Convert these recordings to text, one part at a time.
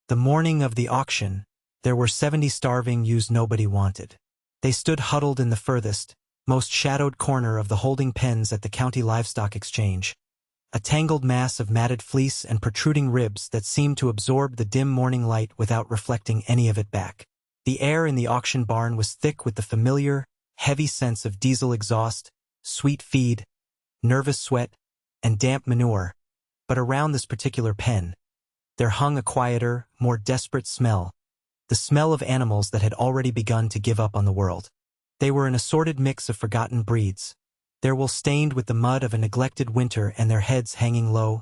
The morning of the auction, there were 70 starving ewes nobody wanted. They stood huddled in the furthest, most shadowed corner of the holding pens at the county livestock exchange, a tangled mass of matted fleece and protruding ribs that seemed to absorb the dim morning light without reflecting any of it back. The air in the auction barn was thick with the familiar, heavy sense of diesel exhaust, sweet feed, nervous sweat, and damp manure, but around this particular pen, there hung a quieter, more desperate smell, the smell of animals that had already begun to give up on the world. They were an assorted mix of forgotten breeds, their wool stained with the mud of a neglected winter and their heads hanging low,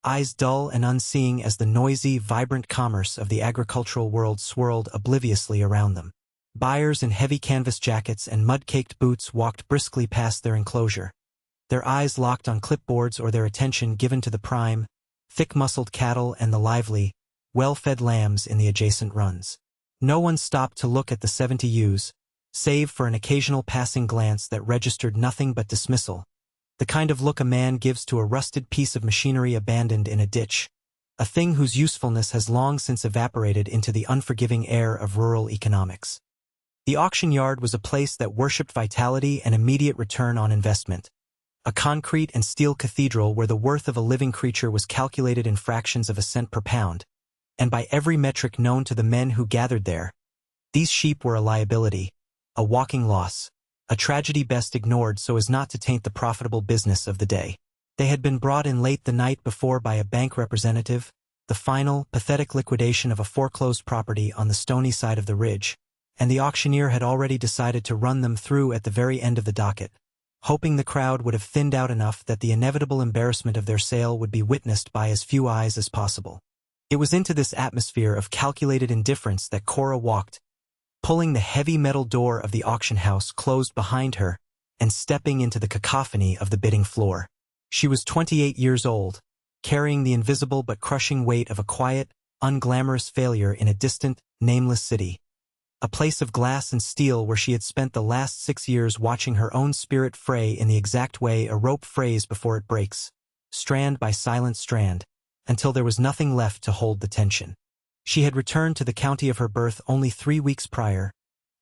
eyes dull and unseeing as the noisy, vibrant commerce of the agricultural world swirled obliviously around them. Buyers in heavy canvas jackets and mud-caked boots walked briskly past their enclosure, their eyes locked on clipboards or their attention given to the prime, thick-muscled cattle and the lively, well-fed lambs in the adjacent runs. No one stopped to look at the 70 ewes, save for an occasional passing glance that registered nothing but dismissal, the kind of look a man gives to a rusted piece of machinery abandoned in a ditch, a thing whose usefulness has long since evaporated into the unforgiving air of rural economics. The auction yard was a place that worshipped vitality and immediate return on investment, a concrete and steel cathedral where the worth of a living creature was calculated in fractions of a cent per pound, and by every metric known to the men who gathered there, these sheep were a liability, a walking loss, a tragedy best ignored so as not to taint the profitable business of the day. They had been brought in late the night before by a bank representative, the final, pathetic liquidation of a foreclosed property on the stony side of the ridge, and the auctioneer had already decided to run them through at the very end of the docket, hoping the crowd would have thinned out enough that the inevitable embarrassment of their sale would be witnessed by as few eyes as possible. It was into this atmosphere of calculated indifference that Cora walked, pulling the heavy metal door of the auction house closed behind her and stepping into the cacophony of the bidding floor. She was 28 years old, carrying the invisible but crushing weight of a quiet, unglamorous failure in a distant, nameless city. A place of glass and steel where she had spent the last 6 years watching her own spirit fray in the exact way a rope frays before it breaks, strand by silent strand, until there was nothing left to hold the tension. She had returned to the county of her birth only 3 weeks prior,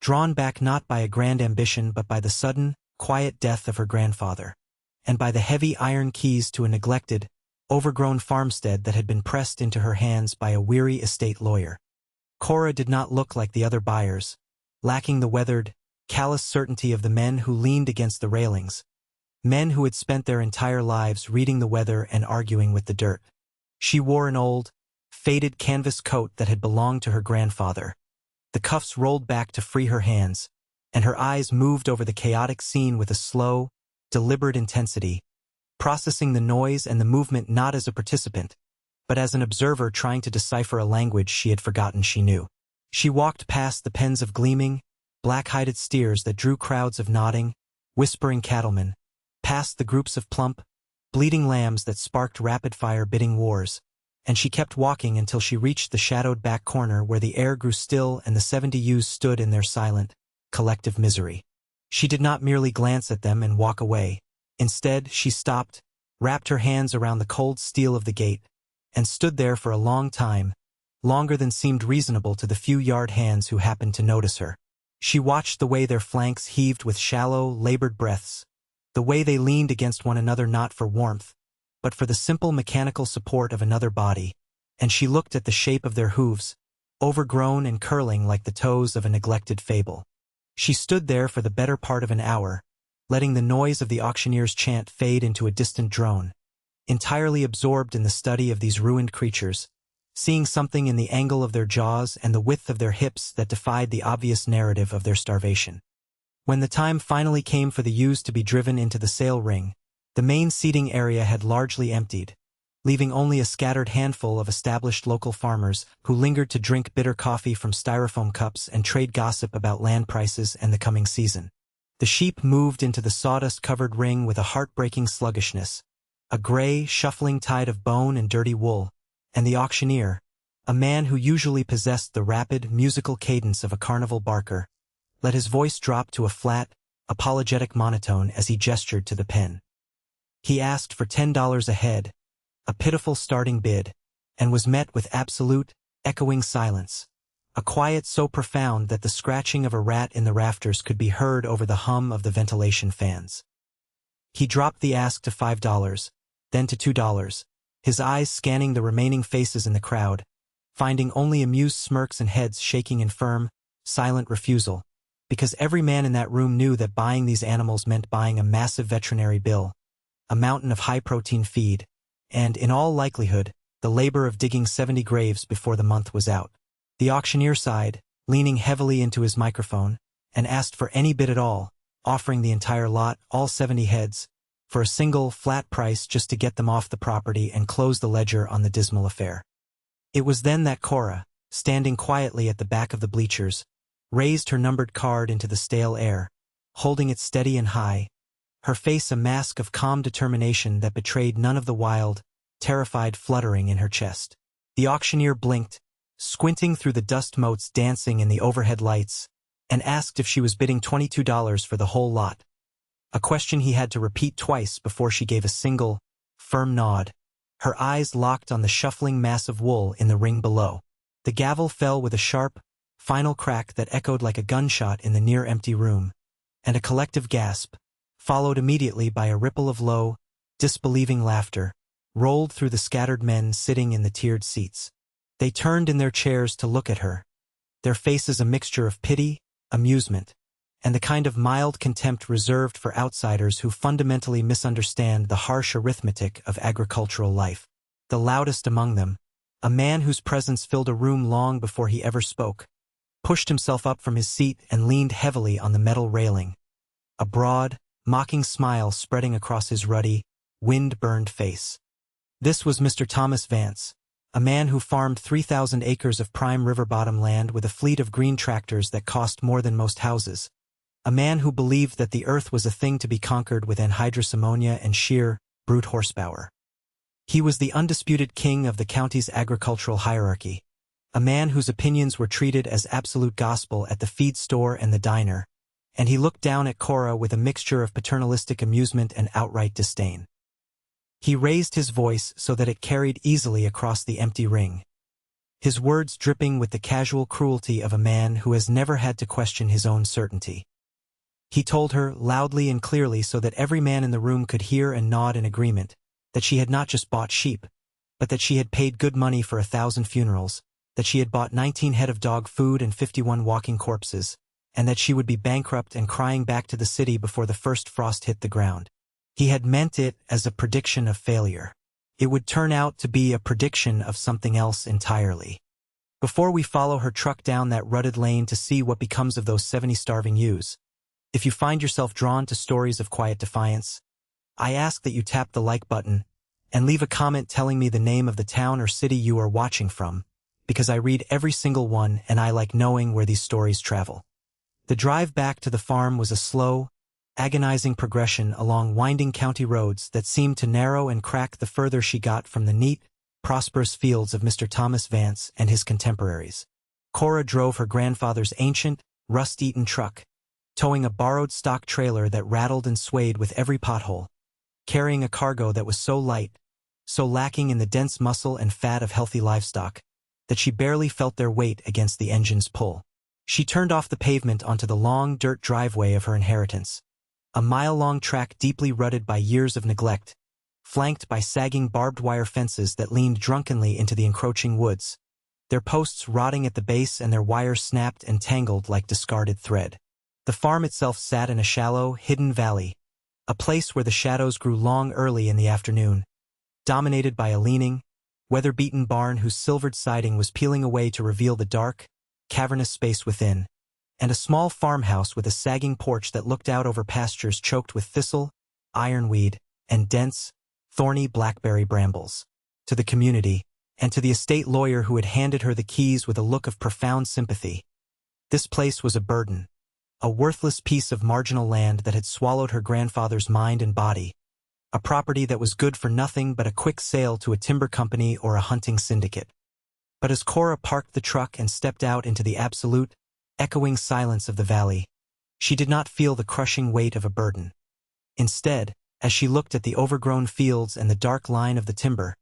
drawn back not by a grand ambition but by the sudden, quiet death of her grandfather, and by the heavy iron keys to a neglected, overgrown farmstead that had been pressed into her hands by a weary estate lawyer. Cora did not look like the other buyers, lacking the weathered, callous certainty of the men who leaned against the railings, men who had spent their entire lives reading the weather and arguing with the dirt. She wore an old, faded canvas coat that had belonged to her grandfather. The cuffs rolled back to free her hands, and her eyes moved over the chaotic scene with a slow, deliberate intensity, processing the noise and the movement not as a participant, but as an observer trying to decipher a language she had forgotten she knew. She walked past the pens of gleaming, black-hided steers that drew crowds of nodding, whispering cattlemen, past the groups of plump, bleating lambs that sparked rapid-fire bidding wars, and she kept walking until she reached the shadowed back corner where the air grew still and the 70 ewes stood in their silent, collective misery. She did not merely glance at them and walk away. Instead, she stopped, wrapped her hands around the cold steel of the gate, and stood there for a long time, longer than seemed reasonable to the few yard hands who happened to notice her. She watched the way their flanks heaved with shallow, labored breaths, the way they leaned against one another not for warmth, but for the simple mechanical support of another body, and she looked at the shape of their hooves, overgrown and curling like the toes of a neglected fable. She stood there for the better part of an hour, letting the noise of the auctioneer's chant fade into a distant drone, entirely absorbed in the study of these ruined creatures, seeing something in the angle of their jaws and the width of their hips that defied the obvious narrative of their starvation. When the time finally came for the ewes to be driven into the sale ring, the main seating area had largely emptied, leaving only a scattered handful of established local farmers who lingered to drink bitter coffee from styrofoam cups and trade gossip about land prices and the coming season. The sheep moved into the sawdust-covered ring with a heartbreaking sluggishness, a gray, shuffling tide of bone and dirty wool, and the auctioneer, a man who usually possessed the rapid, musical cadence of a carnival barker, let his voice drop to a flat, apologetic monotone as he gestured to the pen. He asked for $10 a head, a pitiful starting bid, and was met with absolute, echoing silence. A quiet so profound that the scratching of a rat in the rafters could be heard over the hum of the ventilation fans. He dropped the ask to $5, then to $2, his eyes scanning the remaining faces in the crowd, finding only amused smirks and heads shaking in firm, silent refusal, because every man in that room knew that buying these animals meant buying a massive veterinary bill, a mountain of high-protein feed, and, in all likelihood, the labor of digging 70 graves before the month was out. The auctioneer sighed, leaning heavily into his microphone, and asked for any bid at all, offering the entire lot, all 70 heads, for a single, flat price just to get them off the property and close the ledger on the dismal affair. It was then that Cora, standing quietly at the back of the bleachers, raised her numbered card into the stale air, holding it steady and high, her face a mask of calm determination that betrayed none of the wild, terrified fluttering in her chest. The auctioneer blinked, squinting through the dust motes dancing in the overhead lights, and asked if she was bidding $22 for the whole lot, a question he had to repeat twice before she gave a single, firm nod, her eyes locked on the shuffling mass of wool in the ring below. The gavel fell with a sharp, final crack that echoed like a gunshot in the near-empty room, and a collective gasp, followed immediately by a ripple of low, disbelieving laughter, rolled through the scattered men sitting in the tiered seats. They turned in their chairs to look at her, their faces a mixture of pity, amusement, and the kind of mild contempt reserved for outsiders who fundamentally misunderstand the harsh arithmetic of agricultural life. The loudest among them, a man whose presence filled a room long before he ever spoke, pushed himself up from his seat and leaned heavily on the metal railing, a broad, mocking smile spreading across his ruddy, wind-burned face. This was Mr. Thomas Vance, a man who farmed 3,000 acres of prime river-bottom land with a fleet of green tractors that cost more than most houses, a man who believed that the earth was a thing to be conquered with anhydrous ammonia and sheer, brute horsepower. He was the undisputed king of the county's agricultural hierarchy, a man whose opinions were treated as absolute gospel at the feed store and the diner, and he looked down at Cora with a mixture of paternalistic amusement and outright disdain. He raised his voice so that it carried easily across the empty ring, his words dripping with the casual cruelty of a man who has never had to question his own certainty. He told her, loudly and clearly so that every man in the room could hear and nod in agreement, that she had not just bought sheep, but that she had paid good money for 1,000 funerals, that she had bought 19 head of dog food and 51 walking corpses, and that she would be bankrupt and crying back to the city before the first frost hit the ground. He had meant it as a prediction of failure. It would turn out to be a prediction of something else entirely. Before we follow her truck down that rutted lane to see what becomes of those 70 starving ewes, if you find yourself drawn to stories of quiet defiance, I ask that you tap the like button and leave a comment telling me the name of the town or city you are watching from, because I read every single one and I like knowing where these stories travel. The drive back to the farm was a slow, agonizing progression along winding county roads that seemed to narrow and crack the further she got from the neat, prosperous fields of Mr. Thomas Vance and his contemporaries. Cora drove her grandfather's ancient, rust-eaten truck, towing a borrowed stock trailer that rattled and swayed with every pothole, carrying a cargo that was so light, so lacking in the dense muscle and fat of healthy livestock, that she barely felt their weight against the engine's pull. She turned off the pavement onto the long dirt driveway of her inheritance, a mile-long track deeply rutted by years of neglect, flanked by sagging barbed wire fences that leaned drunkenly into the encroaching woods, their posts rotting at the base and their wires snapped and tangled like discarded thread. The farm itself sat in a shallow, hidden valley, a place where the shadows grew long early in the afternoon, dominated by a leaning, weather-beaten barn whose silvered siding was peeling away to reveal the dark, cavernous space within, and a small farmhouse with a sagging porch that looked out over pastures choked with thistle, ironweed, and dense, thorny blackberry brambles. To the community, and to the estate lawyer who had handed her the keys with a look of profound sympathy, this place was a burden, a worthless piece of marginal land that had swallowed her grandfather's mind and body, a property that was good for nothing but a quick sale to a timber company or a hunting syndicate. But as Cora parked the truck and stepped out into the absolute, echoing silence of the valley, she did not feel the crushing weight of a burden. Instead, as she looked at the overgrown fields and the dark line of the timber,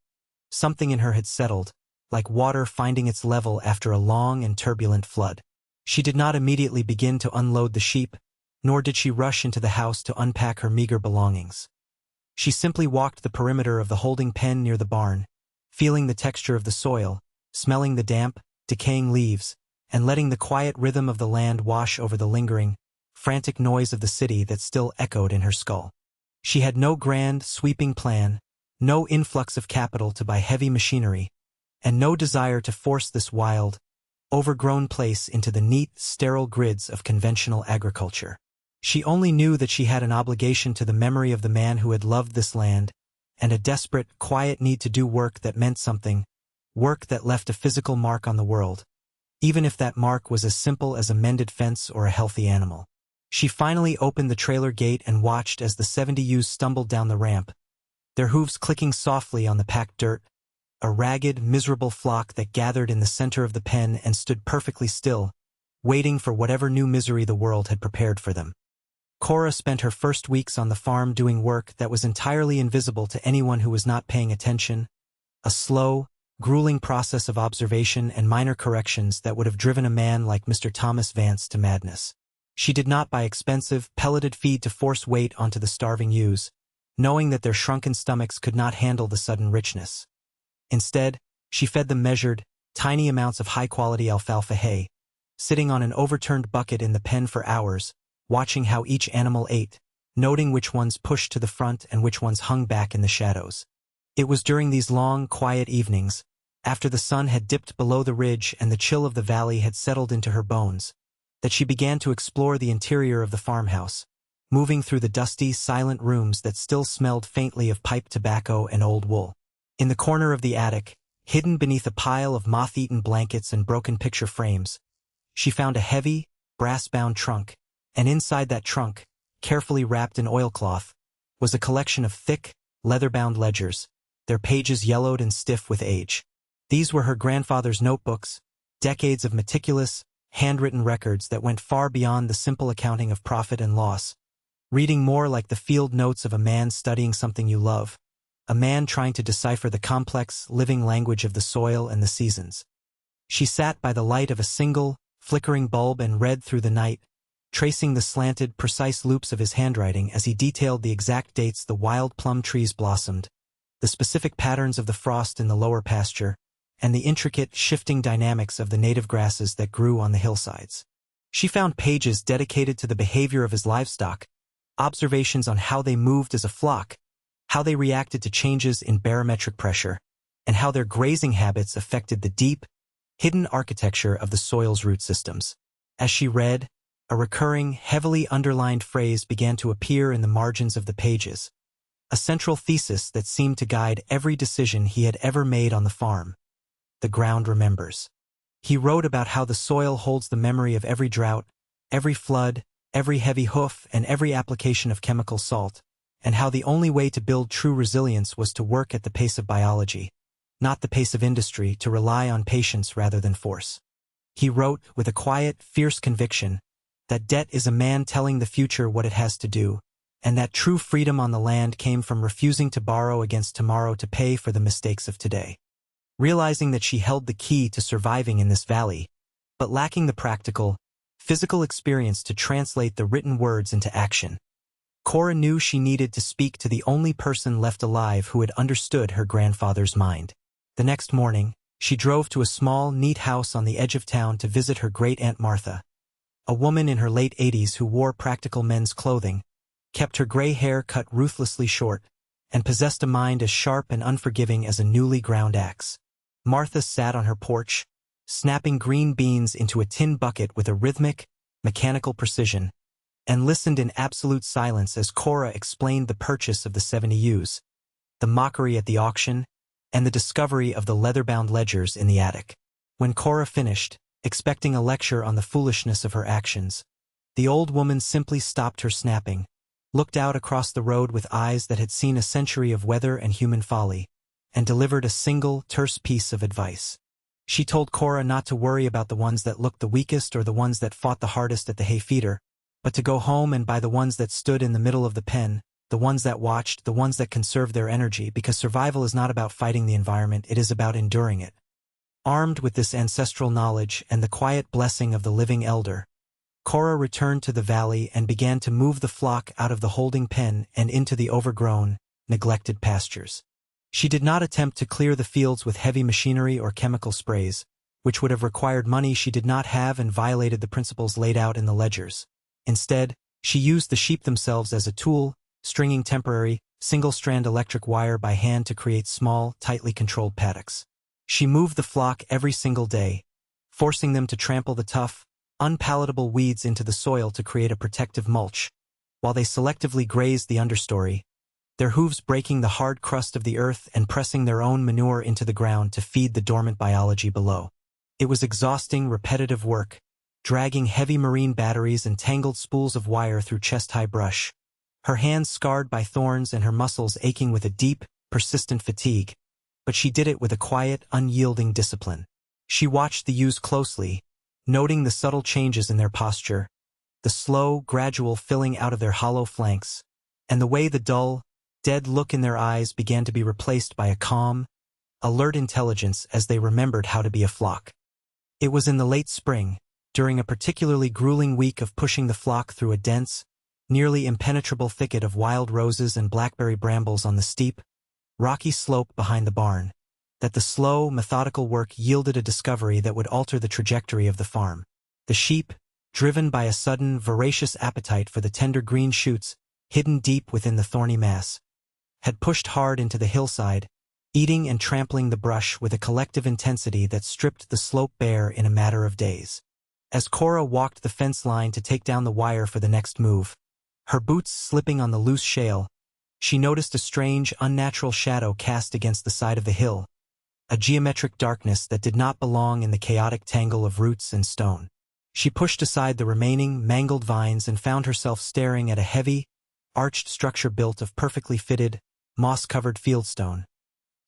something in her had settled, like water finding its level after a long and turbulent flood. She did not immediately begin to unload the sheep, nor did she rush into the house to unpack her meager belongings. She simply walked the perimeter of the holding pen near the barn, feeling the texture of the soil, smelling the damp, decaying leaves, and letting the quiet rhythm of the land wash over the lingering, frantic noise of the city that still echoed in her skull. She had no grand, sweeping plan, no influx of capital to buy heavy machinery, and no desire to force this wild, overgrown place into the neat, sterile grids of conventional agriculture. She only knew that she had an obligation to the memory of the man who had loved this land, and a desperate, quiet need to do work that meant something, work that left a physical mark on the world, even if that mark was as simple as a mended fence or a healthy animal. She finally opened the trailer gate and watched as the 70 ewes stumbled down the ramp, their hooves clicking softly on the packed dirt, a ragged, miserable flock that gathered in the center of the pen and stood perfectly still, waiting for whatever new misery the world had prepared for them. Cora spent her first weeks on the farm doing work that was entirely invisible to anyone who was not paying attention, a slow, grueling process of observation and minor corrections that would have driven a man like Mr. Thomas Vance to madness. She did not buy expensive, pelleted feed to force weight onto the starving ewes, knowing that their shrunken stomachs could not handle the sudden richness. Instead, she fed them measured, tiny amounts of high-quality alfalfa hay, sitting on an overturned bucket in the pen for hours, watching how each animal ate, noting which ones pushed to the front and which ones hung back in the shadows. It was during these long, quiet evenings, after the sun had dipped below the ridge and the chill of the valley had settled into her bones, that she began to explore the interior of the farmhouse, moving through the dusty, silent rooms that still smelled faintly of pipe tobacco and old wool. In the corner of the attic, hidden beneath a pile of moth-eaten blankets and broken picture frames, she found a heavy, brass-bound trunk, and inside that trunk, carefully wrapped in oilcloth, was a collection of thick, leather-bound ledgers, their pages yellowed and stiff with age. These were her grandfather's notebooks, decades of meticulous, handwritten records that went far beyond the simple accounting of profit and loss, reading more like the field notes of a man studying something you love, a man trying to decipher the complex, living language of the soil and the seasons. She sat by the light of a single, flickering bulb and read through the night, tracing the slanted, precise loops of his handwriting as he detailed the exact dates the wild plum trees blossomed, the specific patterns of the frost in the lower pasture, and the intricate, shifting dynamics of the native grasses that grew on the hillsides. She found pages dedicated to the behavior of his livestock, observations on how they moved as a flock, how they reacted to changes in barometric pressure, and how their grazing habits affected the deep, hidden architecture of the soil's root systems. As she read, a recurring, heavily underlined phrase began to appear in the margins of the pages, a central thesis that seemed to guide every decision he had ever made on the farm. The ground remembers. He wrote about how the soil holds the memory of every drought, every flood, every heavy hoof, and every application of chemical salt, and how the only way to build true resilience was to work at the pace of biology, not the pace of industry, to rely on patience rather than force. He wrote, with a quiet, fierce conviction, that debt is a man telling the future what it has to do, and that true freedom on the land came from refusing to borrow against tomorrow to pay for the mistakes of today. Realizing that she held the key to surviving in this valley, but lacking the practical, physical experience to translate the written words into action, Cora knew she needed to speak to the only person left alive who had understood her grandfather's mind. The next morning, she drove to a small, neat house on the edge of town to visit her great-aunt Martha, a woman in her late 80s who wore practical men's clothing, kept her gray hair cut ruthlessly short, and possessed a mind as sharp and unforgiving as a newly ground axe. Martha sat on her porch, snapping green beans into a tin bucket with a rhythmic, mechanical precision, and listened in absolute silence as Cora explained the purchase of the 70 ewes, the mockery at the auction, and the discovery of the leather-bound ledgers in the attic. When Cora finished, expecting a lecture on the foolishness of her actions, the old woman simply stopped her snapping, looked out across the road with eyes that had seen a century of weather and human folly, and delivered a single, terse piece of advice. She told Cora not to worry about the ones that looked the weakest or the ones that fought the hardest at the hay feeder, but to go home and buy the ones that stood in the middle of the pen, the ones that watched, the ones that conserved their energy, because survival is not about fighting the environment, it is about enduring it. Armed with this ancestral knowledge and the quiet blessing of the living elder, Cora returned to the valley and began to move the flock out of the holding pen and into the overgrown, neglected pastures. She did not attempt to clear the fields with heavy machinery or chemical sprays, which would have required money she did not have and violated the principles laid out in the ledgers. Instead, she used the sheep themselves as a tool, stringing temporary, single-strand electric wire by hand to create small, tightly controlled paddocks. She moved the flock every single day, forcing them to trample the tough, unpalatable weeds into the soil to create a protective mulch, while they selectively grazed the understory, their hooves breaking the hard crust of the earth and pressing their own manure into the ground to feed the dormant biology below. It was exhausting, repetitive work, dragging heavy marine batteries and tangled spools of wire through chest-high brush, her hands scarred by thorns and her muscles aching with a deep, persistent fatigue, but she did it with a quiet, unyielding discipline. She watched the ewes closely, noting the subtle changes in their posture, the slow, gradual filling out of their hollow flanks, and the way the dull, dead look in their eyes began to be replaced by a calm, alert intelligence as they remembered how to be a flock. It was in the late spring, during a particularly grueling week of pushing the flock through a dense, nearly impenetrable thicket of wild roses and blackberry brambles on the steep, rocky slope behind the barn, that the slow, methodical work yielded a discovery that would alter the trajectory of the farm. The sheep, driven by a sudden, voracious appetite for the tender green shoots hidden deep within the thorny mass, had pushed hard into the hillside, eating and trampling the brush with a collective intensity that stripped the slope bare in a matter of days. As Cora walked the fence line to take down the wire for the next move, her boots slipping on the loose shale, she noticed a strange, unnatural shadow cast against the side of the hill, a geometric darkness that did not belong in the chaotic tangle of roots and stone. She pushed aside the remaining, mangled vines and found herself staring at a heavy, arched structure built of perfectly fitted, moss-covered fieldstone,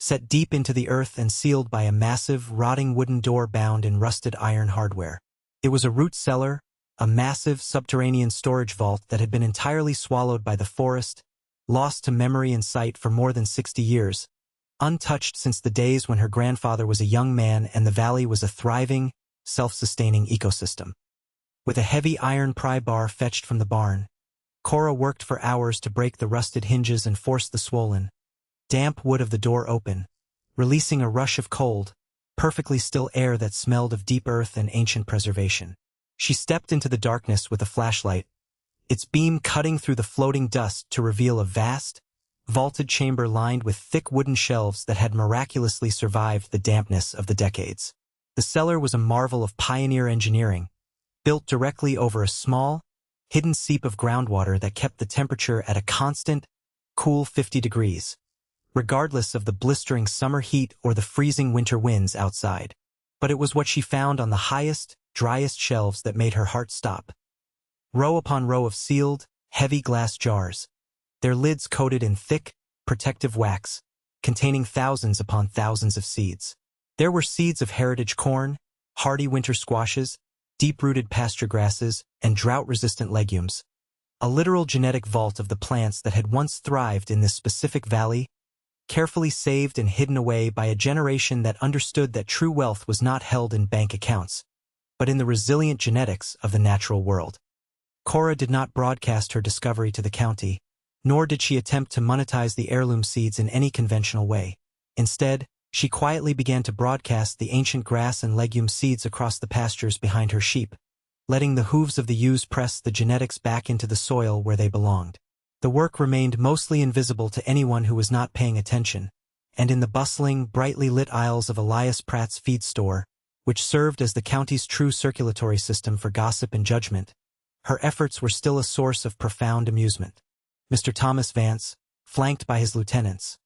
set deep into the earth and sealed by a massive, rotting wooden door bound in rusted iron hardware. It was a root cellar, a massive subterranean storage vault that had been entirely swallowed by the forest, lost to memory and sight for more than 60 years, untouched since the days when her grandfather was a young man and the valley was a thriving, self-sustaining ecosystem. With a heavy iron pry bar fetched from the barn, Cora worked for hours to break the rusted hinges and force the swollen, damp wood of the door open, releasing a rush of cold, perfectly still air that smelled of deep earth and ancient preservation. She stepped into the darkness with a flashlight, its beam cutting through the floating dust to reveal a vast, vaulted chamber lined with thick wooden shelves that had miraculously survived the dampness of the decades. The cellar was a marvel of pioneer engineering, built directly over a small, hidden seep of groundwater that kept the temperature at a constant, cool 50 degrees, regardless of the blistering summer heat or the freezing winter winds outside. But it was what she found on the highest, driest shelves that made her heart stop. Row upon row of sealed, heavy glass jars, their lids coated in thick, protective wax, containing thousands upon thousands of seeds. There were seeds of heritage corn, hardy winter squashes, deep-rooted pasture grasses, and drought-resistant legumes. A literal genetic vault of the plants that had once thrived in this specific valley, carefully saved and hidden away by a generation that understood that true wealth was not held in bank accounts, but in the resilient genetics of the natural world. Cora did not broadcast her discovery to the county, nor did she attempt to monetize the heirloom seeds in any conventional way. Instead, she quietly began to broadcast the ancient grass and legume seeds across the pastures behind her sheep, letting the hooves of the ewes press the genetics back into the soil where they belonged. The work remained mostly invisible to anyone who was not paying attention, and in the bustling, brightly lit aisles of Elias Pratt's feed store, which served as the county's true circulatory system for gossip and judgment, her efforts were still a source of profound amusement. Mr. Thomas Vance, flanked by his lieutenants,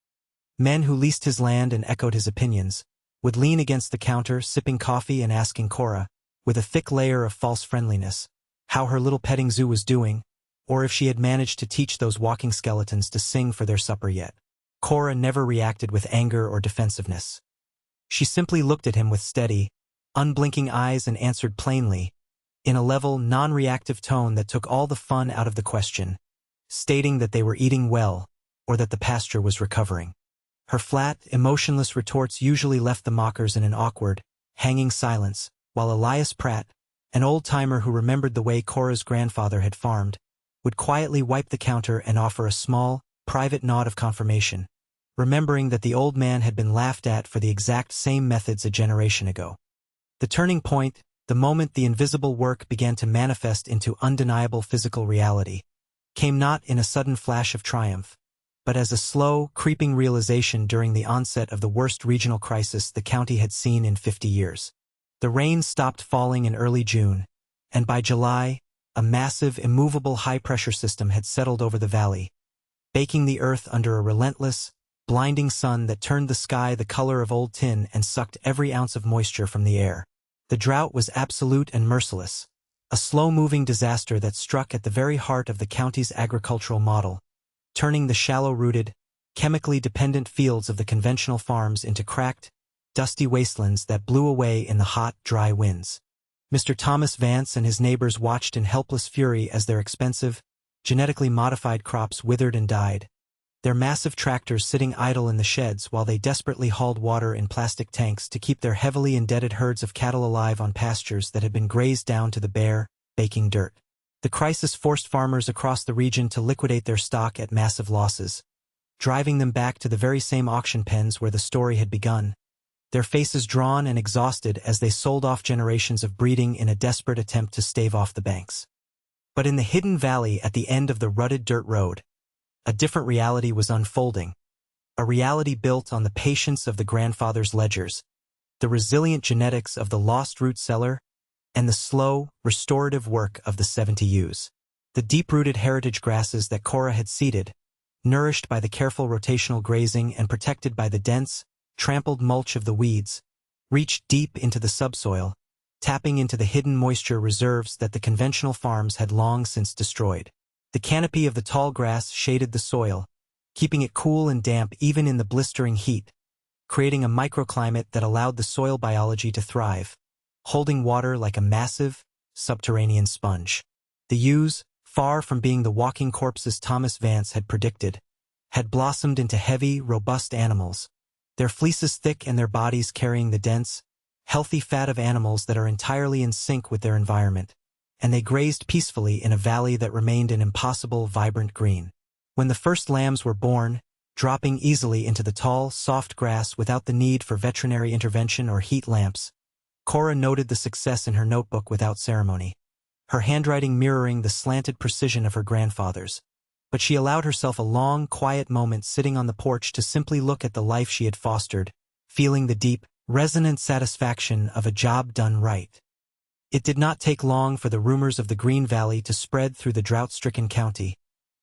men who leased his land and echoed his opinions, would lean against the counter sipping coffee and asking Cora, with a thick layer of false friendliness, how her little petting zoo was doing, or if she had managed to teach those walking skeletons to sing for their supper yet. Cora never reacted with anger or defensiveness. She simply looked at him with steady, unblinking eyes and answered plainly, in a level, non-reactive tone that took all the fun out of the question, stating that they were eating well, or that the pasture was recovering. Her flat, emotionless retorts usually left the mockers in an awkward, hanging silence, while Elias Pratt, an old-timer who remembered the way Cora's grandfather had farmed, would quietly wipe the counter and offer a small, private nod of confirmation, remembering that the old man had been laughed at for the exact same methods a generation ago. The turning point, the moment the invisible work began to manifest into undeniable physical reality, came not in a sudden flash of triumph, but as a slow, creeping realization during the onset of the worst regional crisis the county had seen in 50 years. The rain stopped falling in early June, and by July, a massive, immovable high-pressure system had settled over the valley, baking the earth under a relentless, blinding sun that turned the sky the color of old tin and sucked every ounce of moisture from the air. The drought was absolute and merciless, a slow-moving disaster that struck at the very heart of the county's agricultural model, turning the shallow-rooted, chemically dependent fields of the conventional farms into cracked, dusty wastelands that blew away in the hot, dry winds. Mr. Thomas Vance and his neighbors watched in helpless fury as their expensive, genetically modified crops withered and died, their massive tractors sitting idle in the sheds while they desperately hauled water in plastic tanks to keep their heavily indebted herds of cattle alive on pastures that had been grazed down to the bare, baking dirt. The crisis forced farmers across the region to liquidate their stock at massive losses, driving them back to the very same auction pens where the story had begun, their faces drawn and exhausted as they sold off generations of breeding in a desperate attempt to stave off the banks. But in the hidden valley at the end of the rutted dirt road, a different reality was unfolding, a reality built on the patience of the grandfather's ledgers, the resilient genetics of the lost root cellar, and the slow, restorative work of the 70 Ewes. The deep-rooted heritage grasses that Cora had seeded, nourished by the careful rotational grazing and protected by the dense, trampled mulch of the weeds, reached deep into the subsoil, tapping into the hidden moisture reserves that the conventional farms had long since destroyed. The canopy of the tall grass shaded the soil, keeping it cool and damp even in the blistering heat, creating a microclimate that allowed the soil biology to thrive, holding water like a massive, subterranean sponge. The Ewes, far from being the walking corpses Thomas Vance had predicted, had blossomed into heavy, robust animals, their fleeces thick and their bodies carrying the dense, healthy fat of animals that are entirely in sync with their environment, and they grazed peacefully in a valley that remained an impossible, vibrant green. When the first lambs were born, dropping easily into the tall, soft grass without the need for veterinary intervention or heat lamps, Cora noted the success in her notebook without ceremony, her handwriting mirroring the slanted precision of her grandfather's. But she allowed herself a long, quiet moment sitting on the porch to simply look at the life she had fostered, feeling the deep, resonant satisfaction of a job done right. It did not take long for the rumors of the Green Valley to spread through the drought-stricken county,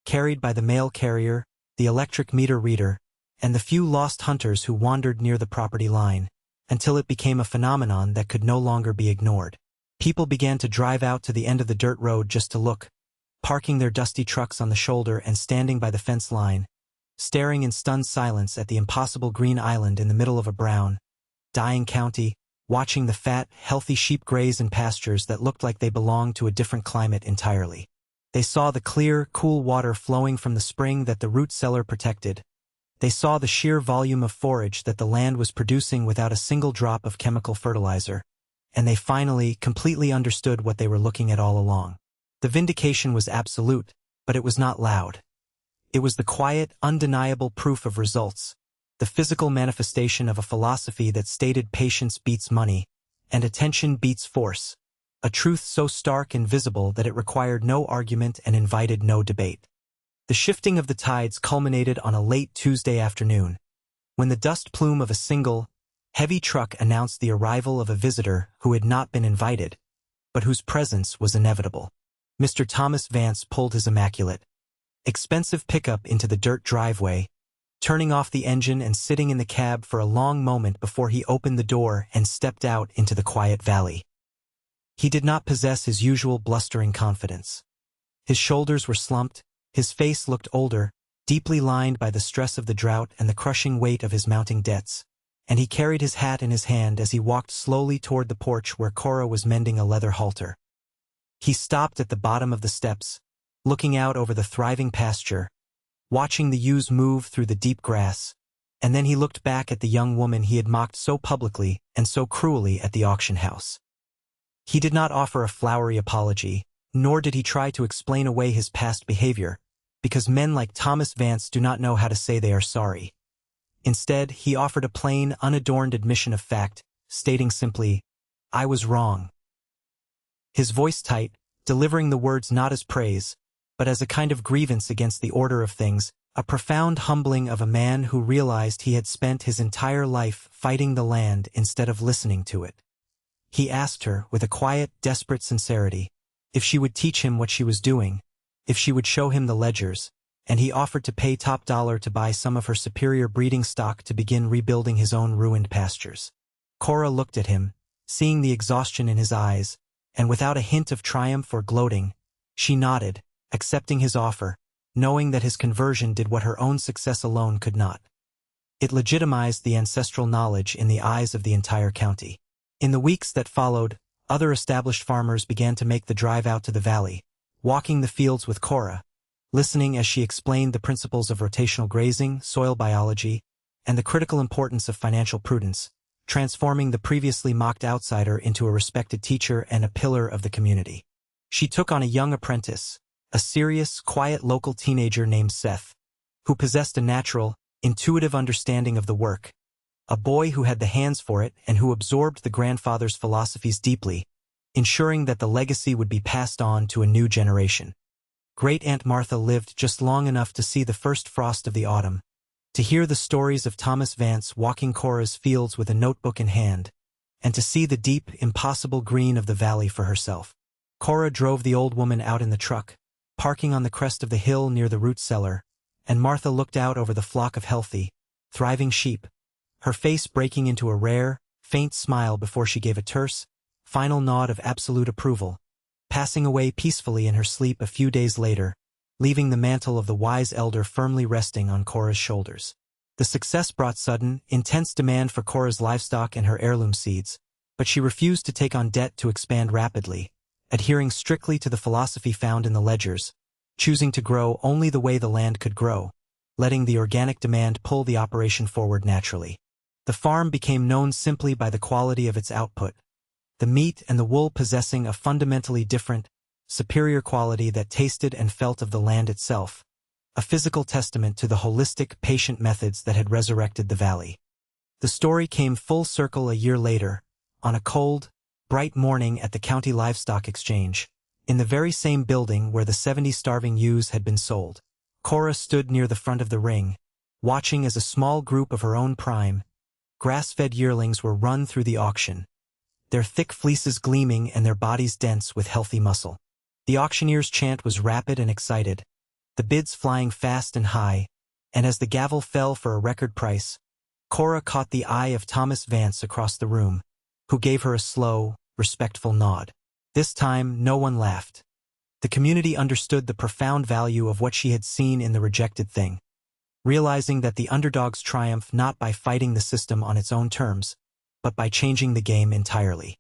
carried by the mail carrier, the electric meter reader, and the few lost hunters who wandered near the property line, until it became a phenomenon that could no longer be ignored. People began to drive out to the end of the dirt road just to look, parking their dusty trucks on the shoulder and standing by the fence line, staring in stunned silence at the impossible green island in the middle of a brown, dying county, watching the fat, healthy sheep graze in pastures that looked like they belonged to a different climate entirely. They saw the clear, cool water flowing from the spring that the root cellar protected. They saw the sheer volume of forage that the land was producing without a single drop of chemical fertilizer. And they finally, completely understood what they were looking at all along. The vindication was absolute, but it was not loud. It was the quiet, undeniable proof of results, the physical manifestation of a philosophy that stated patience beats money, and attention beats force, a truth so stark and visible that it required no argument and invited no debate. The shifting of the tides culminated on a late Tuesday afternoon, when the dust plume of a single, heavy truck announced the arrival of a visitor who had not been invited, but whose presence was inevitable. Mr. Thomas Vance pulled his immaculate, expensive pickup into the dirt driveway, turning off the engine and sitting in the cab for a long moment before he opened the door and stepped out into the quiet valley. He did not possess his usual blustering confidence. His shoulders were slumped, his face looked older, deeply lined by the stress of the drought and the crushing weight of his mounting debts, and he carried his hat in his hand as he walked slowly toward the porch where Cora was mending a leather halter. He stopped at the bottom of the steps, looking out over the thriving pasture, watching the ewes move through the deep grass, and then he looked back at the young woman he had mocked so publicly and so cruelly at the auction house. He did not offer a flowery apology, nor did he try to explain away his past behavior, because men like Thomas Vance do not know how to say they are sorry. Instead, he offered a plain, unadorned admission of fact, stating simply, "I was wrong." His voice tight, delivering the words not as praise, but as a kind of grievance against the order of things, a profound humbling of a man who realized he had spent his entire life fighting the land instead of listening to it. He asked her, with a quiet, desperate sincerity, if she would teach him what she was doing, if she would show him the ledgers, and he offered to pay top dollar to buy some of her superior breeding stock to begin rebuilding his own ruined pastures. Cora looked at him, seeing the exhaustion in his eyes, and without a hint of triumph or gloating, she nodded, accepting his offer, knowing that his conversion did what her own success alone could not. It legitimized the ancestral knowledge in the eyes of the entire county. In the weeks that followed, other established farmers began to make the drive out to the valley, walking the fields with Cora, listening as she explained the principles of rotational grazing, soil biology, and the critical importance of financial prudence, transforming the previously mocked outsider into a respected teacher and a pillar of the community. She took on a young apprentice, a serious, quiet local teenager named Seth, who possessed a natural, intuitive understanding of the work, a boy who had the hands for it and who absorbed the grandfather's philosophies deeply, ensuring that the legacy would be passed on to a new generation. Great-Aunt Martha lived just long enough to see the first frost of the autumn, to hear the stories of Thomas Vance walking Cora's fields with a notebook in hand, and to see the deep, impossible green of the valley for herself. Cora drove the old woman out in the truck, parking on the crest of the hill near the root cellar, and Martha looked out over the flock of healthy, thriving sheep, her face breaking into a rare, faint smile before she gave a terse, final nod of absolute approval, passing away peacefully in her sleep a few days later, leaving the mantle of the wise elder firmly resting on Cora's shoulders. The success brought sudden, intense demand for Cora's livestock and her heirloom seeds, but she refused to take on debt to expand rapidly, adhering strictly to the philosophy found in the ledgers, choosing to grow only the way the land could grow, letting the organic demand pull the operation forward naturally. The farm became known simply by the quality of its output, the meat and the wool possessing a fundamentally different, superior quality that tasted and felt of the land itself, a physical testament to the holistic, patient methods that had resurrected the valley. The story came full circle a year later, on a cold, bright morning at the county livestock exchange, in the very same building where the 70 starving ewes had been sold. Cora stood near the front of the ring, watching as a small group of her own prime, grass-fed yearlings were run through the auction, their thick fleeces gleaming and their bodies dense with healthy muscle. The auctioneer's chant was rapid and excited, the bids flying fast and high, and as the gavel fell for a record price, Cora caught the eye of Thomas Vance across the room, who gave her a slow, respectful nod. This time, no one laughed. The community understood the profound value of what she had seen in the rejected thing, realizing that the underdogs triumph not by fighting the system on its own terms, but by changing the game entirely.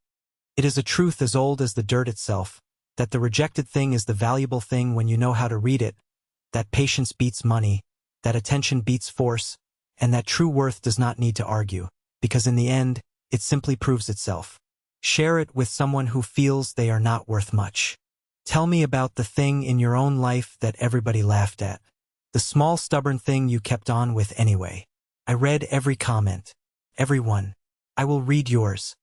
It is a truth as old as the dirt itself, that the rejected thing is the valuable thing when you know how to read it, that patience beats money, that attention beats force, and that true worth does not need to argue, because in the end, it simply proves itself. Share it with someone who feels they are not worth much. Tell me about the thing in your own life that everybody laughed at. The small stubborn thing you kept on with anyway. I read every comment. Every one. I will read yours.